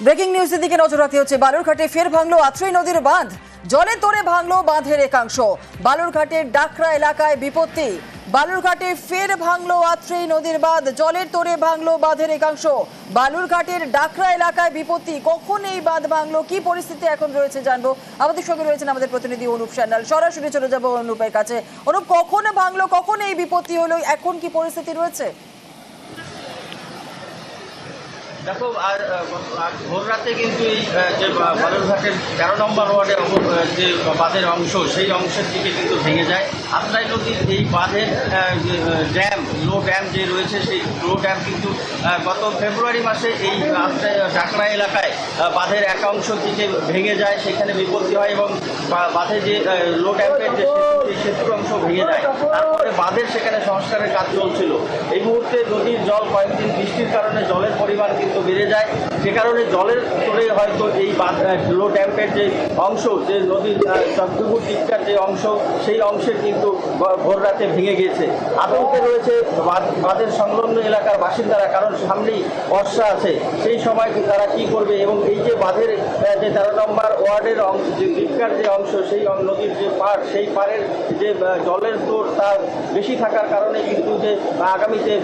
Breaking নিউজের দিকে নজর রাখতে হচ্ছে। বালুরঘাটে ফের ভাঙলো আত্রেই নদীর বাঁধ, জলে তোড়ে ভাঙলো বাঁধের একাংশ। বালুরঘাটের ডাকরা এলাকায় বিপত্তি। বালুরঘাটে ফের ভাঙলো আত্রেই নদীর বাঁধ, জলের তোড়ে ভাঙলো বাঁধের একাংশ। বালুরঘাটের ডাকরা এলাকায় বিপত্তি। কখন এই বাঁধ ভাঙলো, কি পরিস্থিতি এখন রয়েছে জানবো। আমাদের সঙ্গে রয়েছেন আমাদের প্রতিনিধি অনুপ সান্যাল। সরাসরি চলে যাবো অনুপের কাছে। অনুপ, কখন ভাঙলো, কখন এই বিপত্তি হলো, এখন কি পরিস্থিতি রয়েছে? দেখো, ভোর রাতে কিন্তু এই যে বালুরঘাটের 13 নম্বর ওয়ার্ডে যে বাঁধের অংশ, সেই অংশের দিকে কিন্তু ভেঙে যায়। আত্রাই নদীর এই বাঁধের ড্যাম, লো ড্যাম যে রয়েছে, সেই লো ড্যাম কিন্তু গত ফেব্রুয়ারি মাসে এই ডাকরা এলাকায় বাঁধের এক অংশ দিকে ভেঙে যায়, সেখানে বিপত্তি হয় এবং বাঁধে যে লো ড্যামের যে সেই সেতুর অংশ ভেঙে যায়। তারপরে বাঁধের সেখানে সংস্কারের কাজ চলছিল। এই মুহূর্তে নদীর জল কয়েকদিন বৃষ্টির কারণে জলের পরিমাণ কিন্তু বেড়ে যায়, যে কারণে জলের তোড়ে হয়তো এই লো ড্যামের যে অংশ, যে নদীর চন্দ্রপুর দিকটার যে অংশ, সেই অংশের কিন্তু ভোর রাতে ভেঙে গিয়েছে। আতঙ্কে রয়েছে বাঁধের সংলগ্ন এলাকার বাসিন্দারা, কারণ সামনেই বর্ষা আছে। সেই সময় তারা কি করবে, এবং এই যে বাঁধের যে 13 নম্বর ওয়ার্ডের দিককার যে অংশ, সেই নদীর যে পাড়, সেই পাড়ের যে জলের তোড় তার বেশি থাকার কারণে কিন্তু যে আগামীতে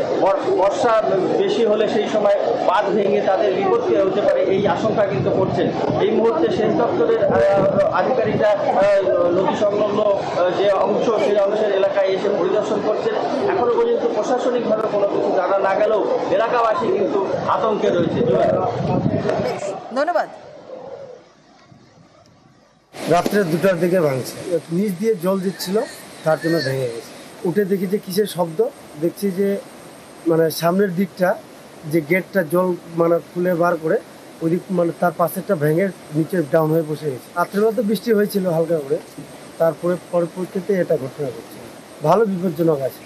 বর্ষা বেশি হলে সেই সময় বাঁধ ভেঙে তাদের বিপত্তি হতে পারে, এই আশঙ্কা কিন্তু করছেন। এই মুহূর্তে সেচ দপ্তরের আধিকারিকরা নদী সংলগ্ন যে অংশ, সেই অংশের এলাকায় এসে পরিদর্শন করছেন। এখনো পর্যন্ত প্রশাসনিকভাবে কোনো কিছু জানা না গেলেও এলাকাবাসী কিন্তু আতঙ্কে রয়েছে। ধন্যবাদ। রাত্রে 2টার দিকে ভাঙছে, নিচ দিয়ে জল দিচ্ছিল, তার জন্য ভেঙে গেছে। উঠে দেখি যে কিসের শব্দ, দেখছি যে মানে সামনের দিকটা যে গেটটা জল মানে খুলে বার করে ওই দিক মানে তার পাশেরটা ভেঙে নিচে ডাউন হয়ে বসে গেছে। রাত্রের মধ্যে বৃষ্টি হয়েছিল হালকা করে, তারপরে পরবর্তীতে এটা ঘটনা ঘটছে। ভালো বিপজ্জনক আছে।